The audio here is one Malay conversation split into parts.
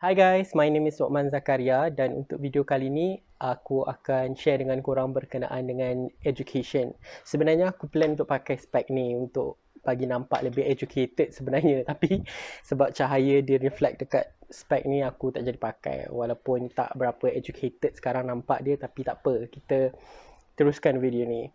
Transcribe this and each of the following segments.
Hi guys, my name is Lokman Zakaria dan untuk video kali ni aku akan share dengan korang berkenaan dengan education. Sebenarnya aku plan untuk pakai spek ni untuk bagi nampak lebih educated sebenarnya tapi sebab cahaya dia reflect dekat spek ni aku tak jadi pakai walaupun tak berapa educated sekarang nampak dia tapi tak apa, kita teruskan video ni.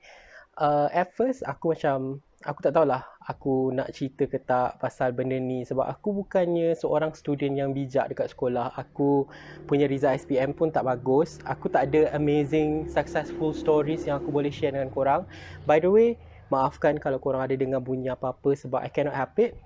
At first aku tak tahulah aku nak cerita ke tak pasal benda ni sebab aku bukannya seorang student yang bijak dekat sekolah. Aku punya result SPM pun tak bagus. Aku tak ada amazing successful stories yang aku boleh share dengan korang. By the way, maafkan kalau korang ada dengar bunyi apa-apa sebab I cannot help it.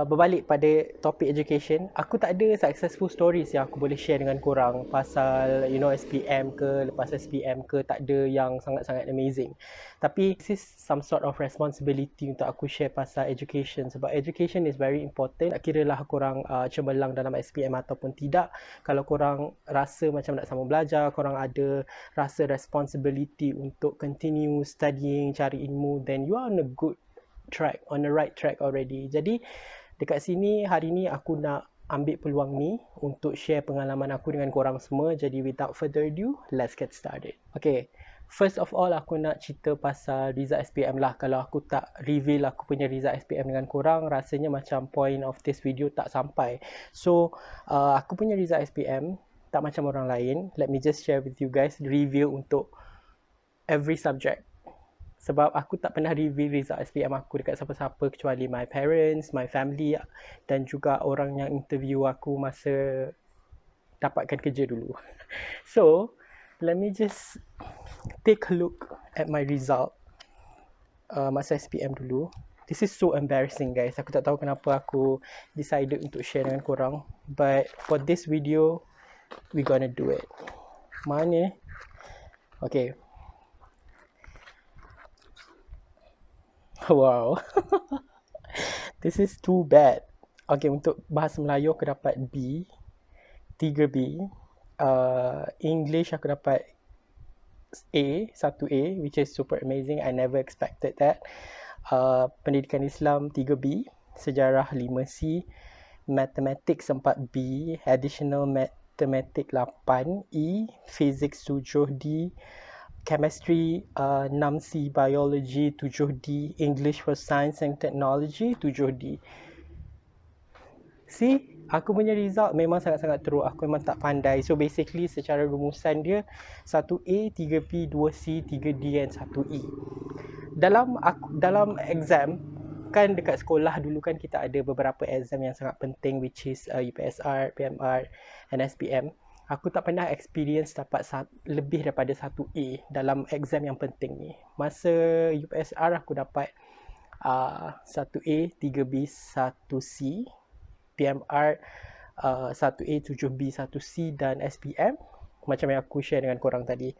Berbalik pada topik education, aku tak ada successful stories yang aku boleh share dengan korang pasal SPM ke, lepas SPM ke, tak ada yang sangat-sangat amazing. Tapi this is some sort of responsibility untuk aku share pasal education sebab education is very important. Tak kira lah korang cemerlang dalam SPM ataupun tidak, kalau korang rasa macam nak sambung belajar, korang ada rasa responsibility untuk continue studying, cari ilmu, then you are on a good track, on the right track already. Jadi dekat sini hari ni aku nak ambil peluang ni untuk share pengalaman aku dengan korang semua. Jadi without further ado, let's get started. Okay, first of all aku nak cerita pasal result SPM lah. Kalau aku tak reveal aku punya result SPM dengan korang, rasanya macam point of this video tak sampai. So aku punya result SPM tak macam orang lain. Let me just share with you guys review untuk every subject. Sebab aku tak pernah reveal result SPM aku dekat siapa-siapa kecuali my parents, my family dan juga orang yang interview aku masa dapatkan kerja dulu. So, let me just take a look at my result masa SPM dulu. This is so embarrassing guys. Aku tak tahu kenapa aku decided untuk share dengan korang. But for this video, we gonna do it. Mana? Okay. Wow. This is too bad. Okay, untuk bahasa Melayu aku dapat B, 3B. English aku dapat A, 1A, which is super amazing. I never expected that. Pendidikan Islam 3B, Sejarah 5C, Mathematics 4B, Additional Mathematics 8E, Physics 7D, Chemistry 6C, Biology 7D, English for Science and Technology 7D. See, aku punya result memang sangat-sangat teruk. Aku memang tak pandai. So basically secara rumusan dia 1A, 3B, 2C, 3D dan 1E. Dalam exam kan dekat sekolah dulu kan kita ada beberapa exam yang sangat penting which is UPSR, PMR and SPM. Aku tak pernah experience dapat lebih daripada 1A dalam exam yang penting ni. Masa UPSR aku dapat 1A, 3B, 1C, PMR 1A, 7B, 1C dan SPM macam yang aku share dengan korang tadi.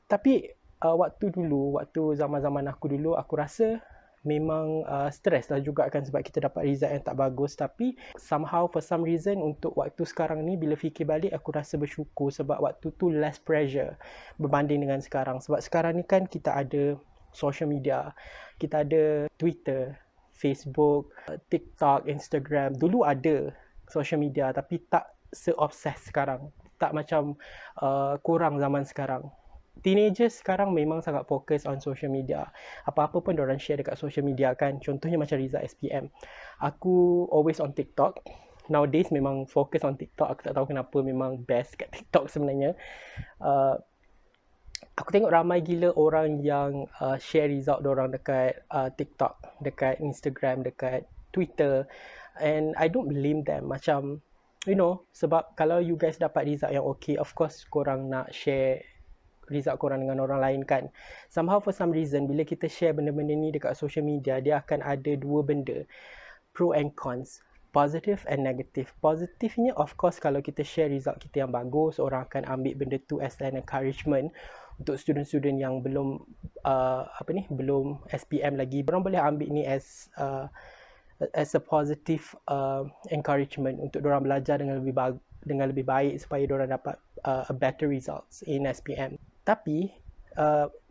Tapi waktu zaman-zaman aku dulu, aku rasa memang stres lah juga kan sebab kita dapat result yang tak bagus. Tapi somehow for some reason untuk waktu sekarang ni bila fikir balik aku rasa bersyukur sebab waktu tu less pressure berbanding dengan sekarang. Sebab sekarang ni kan kita ada social media, kita ada Twitter, Facebook, TikTok, Instagram. Dulu ada social media tapi tak se-obsess sekarang. Tak macam korang zaman sekarang. Teenagers sekarang memang sangat fokus on social media. Apa-apa pun diorang share dekat social media kan. Contohnya macam result SPM. Aku always on TikTok. Nowadays memang fokus on TikTok. Aku tak tahu kenapa, memang best kat TikTok sebenarnya. Aku tengok ramai gila orang yang share result diorang dekat TikTok, dekat Instagram, dekat Twitter. And I don't blame them. Macam, sebab kalau you guys dapat result yang okay, of course korang nak share result korang dengan orang lain kan. Somehow for some reason, bila kita share benda-benda ni dekat social media, dia akan ada dua benda, pro and cons, positive and negative. Positifnya of course kalau kita share result kita yang bagus, orang akan ambil benda tu as an encouragement untuk student-student yang belum belum SPM lagi. Orang boleh ambil ni as a positive encouragement untuk orang belajar dengan lebih baik supaya orang dapat a better results in SPM. Tapi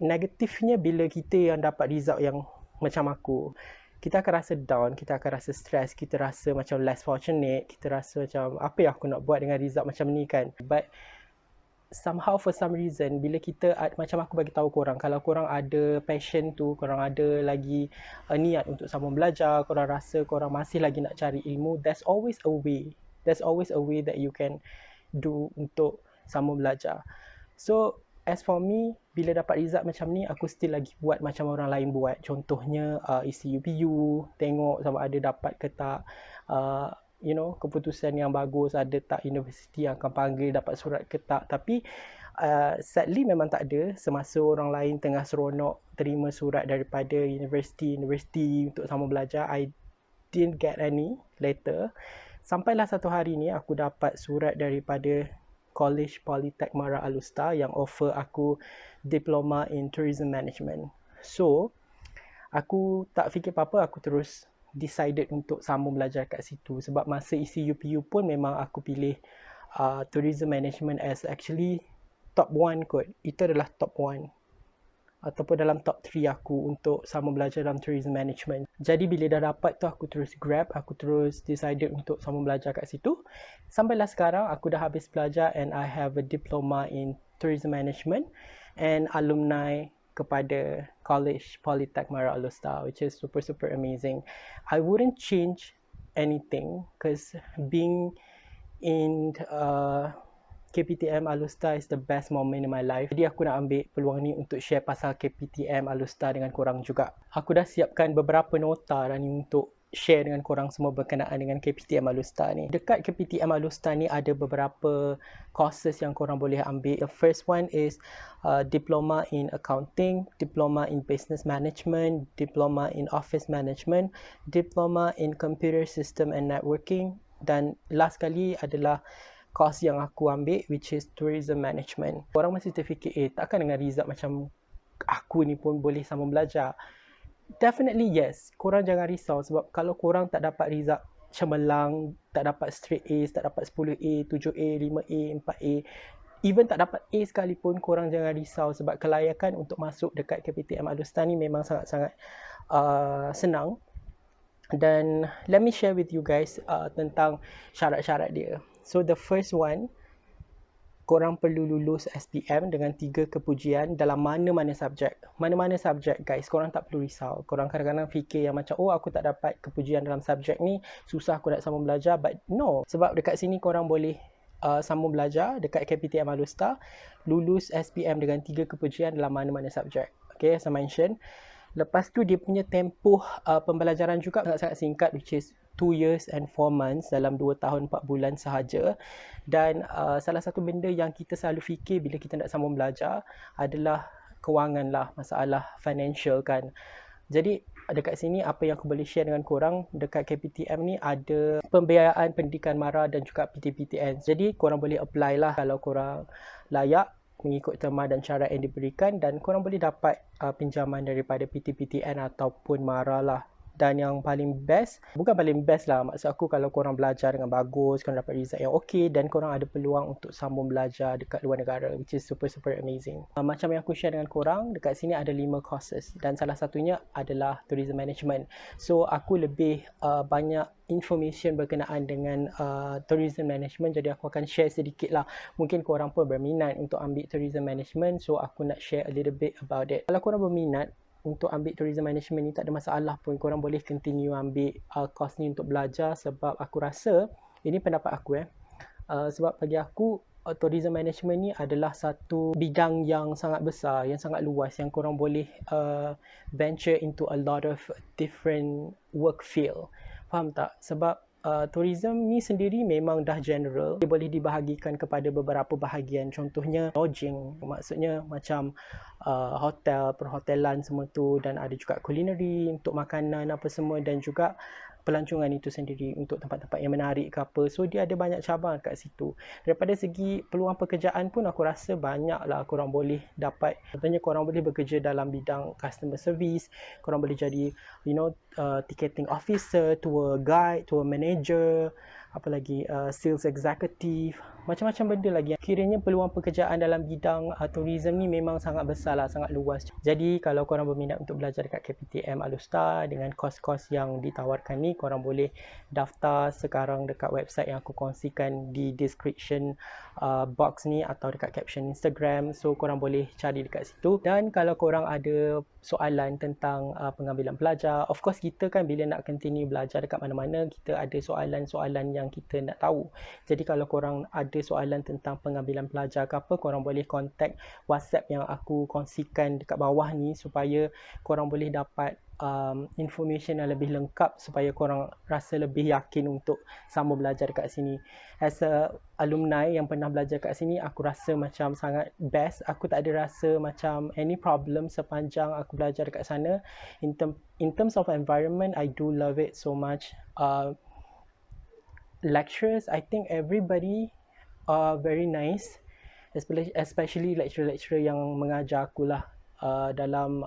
negatifnya bila kita yang dapat result yang macam aku, kita akan rasa down, kita akan rasa stress, kita rasa macam less fortunate, kita rasa macam apa yang aku nak buat dengan result macam ni kan. But somehow for some reason bila kita macam aku bagi tahu korang, kalau korang ada passion tu, korang ada lagi niat untuk sambung belajar, korang rasa korang masih lagi nak cari ilmu, there's always a way. There's always a way that you can do untuk sambung belajar. So as for me, bila dapat result macam ni, aku still lagi buat macam orang lain buat. Contohnya isi UPU, tengok sama ada dapat ke tak, keputusan yang bagus, ada tak universiti yang akan panggil, dapat surat ke tak. Tapi sadly memang tak ada. Semasa orang lain tengah seronok terima surat daripada universiti untuk sambung belajar, I didn't get any letter. Sampailah satu hari ni aku dapat surat daripada College Polytech Mara Alustar yang offer aku diploma in tourism management. So aku tak fikir apa-apa, aku terus decided untuk sambung belajar kat situ. Sebab masa isi UPU pun memang aku pilih tourism management as actually top 1 kot. Itu adalah top 1 ataupun dalam top 3 aku untuk sambung belajar dalam tourism management. Jadi bila dah dapat tu, aku terus grab, aku terus decided untuk sambung belajar kat situ. Sampailah sekarang aku dah habis belajar and I have a diploma in tourism management and alumni kepada College Polytech Mara Alustar, which is super amazing. I wouldn't change anything because being in KPTM Alustar is the best moment in my life. Jadi aku nak ambil peluang ni untuk share pasal KPTM Alustar dengan korang juga. Aku dah siapkan beberapa nota dah ni untuk share dengan korang semua berkenaan dengan KPTM Alustar ni. Dekat KPTM Alustar ni ada beberapa courses yang korang boleh ambil. The first one is diploma in accounting, diploma in business management, diploma in office management, diploma in computer system and networking, dan last kali adalah course yang aku ambil, which is tourism management. Korang masih terfikir, takkan dengan result macam aku ni pun boleh sambung belajar? Definitely yes. Korang jangan risau sebab kalau korang tak dapat result cemerlang, tak dapat straight A's, tak dapat 10A, 7A, 5A, 4A, even tak dapat A sekalipun, korang jangan risau sebab kelayakan untuk masuk dekat KPTM Alustar ni memang sangat-sangat senang. Dan let me share with you guys tentang syarat-syarat dia. So the first one, korang perlu lulus SPM dengan 3 kepujian dalam mana-mana subjek. Mana-mana subjek guys, korang tak perlu risau. Korang kadang-kadang fikir yang macam, aku tak dapat kepujian dalam subjek ni, susah aku nak sambung belajar. But no, sebab dekat sini korang boleh sambung belajar dekat KPTM Alustar, lulus SPM dengan 3 kepujian dalam mana-mana subjek. Okay, as I mentioned. Lepas tu dia punya tempoh pembelajaran juga sangat-sangat singkat, which is 2 years and 4 months, dalam 2 tahun 4 bulan sahaja. Dan salah satu benda yang kita selalu fikir bila kita nak sambung belajar adalah kewangan lah, masalah financial kan. Jadi dekat sini apa yang aku boleh share dengan korang, dekat KPTM ni ada pembiayaan pendidikan MARA dan juga PTPTN. Jadi korang boleh apply lah kalau korang layak mengikut terma dan syarat yang diberikan, dan korang boleh dapat pinjaman daripada PTPTN ataupun MARA lah. Dan yang paling best, bukan paling best lah, maksud aku kalau korang belajar dengan bagus, korang dapat result yang okay, dan korang ada peluang untuk sambung belajar dekat luar negara, which is super amazing. Macam yang aku share dengan korang, dekat sini ada 5 courses dan salah satunya adalah tourism management. So aku lebih banyak information berkenaan dengan tourism management, jadi aku akan share sedikit lah. Mungkin korang pun berminat untuk ambil tourism management, so aku nak share a little bit about it. Kalau korang berminat untuk ambil tourism management ni, tak ada masalah pun, korang boleh continue ambil course ni untuk belajar. Sebab aku rasa, ini pendapat aku sebab bagi aku tourism management ni adalah satu bidang yang sangat besar, yang sangat luas, yang korang boleh venture into a lot of different work field. Faham tak? Sebab tourism ni sendiri memang dah general, dia boleh dibahagikan kepada beberapa bahagian. Contohnya lodging, maksudnya macam hotel, perhotelan semua tu, dan ada juga culinary untuk makanan apa semua, dan juga pelancongan itu sendiri untuk tempat-tempat yang menarik ke apa. So dia ada banyak cabang kat situ. Daripada segi peluang pekerjaan pun aku rasa banyak lah korang boleh dapat. Contohnya korang boleh bekerja dalam bidang customer service, korang boleh jadi ticketing officer, tour guide, tour manager, apa lagi, sales executive, macam-macam benda lagi. Kiranya peluang pekerjaan dalam bidang tourism ni memang sangat besar lah, sangat luas. Jadi kalau korang berminat untuk belajar dekat KPTM Alustar dengan kos-kos yang ditawarkan ni, korang boleh daftar sekarang dekat website yang aku kongsikan di description box ni atau dekat caption Instagram. So korang boleh cari dekat situ. Dan kalau korang ada soalan tentang pengambilan pelajar, of course kita kan bila nak continue belajar dekat mana-mana, kita ada soalan-soalan yang kita nak tahu. Jadi kalau korang ada soalan tentang pengambilan pelajar ke apa, korang boleh contact WhatsApp yang aku kongsikan dekat bawah ni supaya korang boleh dapat information yang lebih lengkap supaya korang rasa lebih yakin untuk sambung belajar dekat sini. As a alumni yang pernah belajar kat sini, aku rasa macam sangat best. Aku tak ada rasa macam any problem sepanjang aku belajar dekat sana. In terms of environment, I do love it so much. Lecturers, I think everybody are very nice, especially lecturer-lecturer yang mengajar aku lah dalam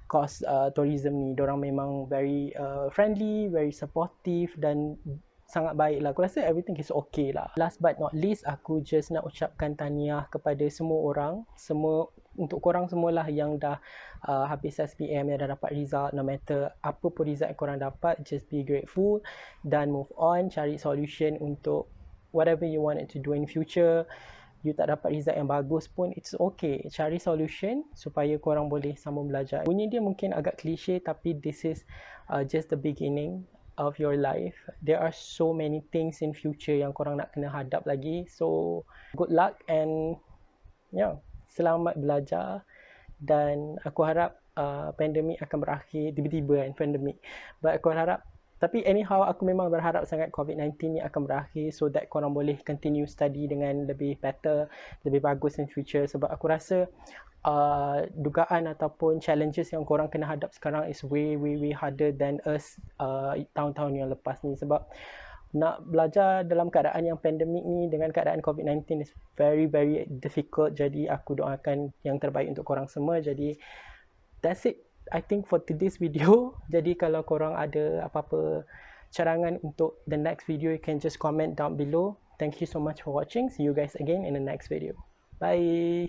course tourism ni. Diorang memang very friendly, very supportive dan sangat baik lah. Aku rasa everything is okay lah. Last but not least, aku just nak ucapkan tahniah kepada semua orang, untuk korang semualah yang dah habis SPM, yang dah dapat result. No matter apa pun result yang korang dapat, just be grateful dan move on, cari solution untuk whatever you wanted to do in future. You tak dapat result yang bagus pun, it's okay. Cari solution supaya korang boleh sambung belajar. Bunyi dia mungkin agak klise, tapi this is just the beginning of your life. There are so many things in future yang korang nak kena hadap lagi. So good luck and selamat belajar. Dan aku harap pandemik akan berakhir tiba-tiba kan, pandemik. But aku harap, tapi anyhow aku memang berharap sangat COVID-19 ni akan berakhir so that korang boleh continue study dengan lebih better, lebih bagus in future. Sebab aku rasa dugaan ataupun challenges yang korang kena hadap sekarang is way harder than us tahun-tahun yang lepas ni. Sebab nak belajar dalam keadaan yang pandemik ni dengan keadaan COVID-19 is very difficult. Jadi aku doakan yang terbaik untuk korang semua. Jadi that's it, I think, for today's video. Jadi kalau korang ada apa-apa carangan untuk the next video, you can just comment down below. Thank you so much for watching. See you guys again in the next video. Bye.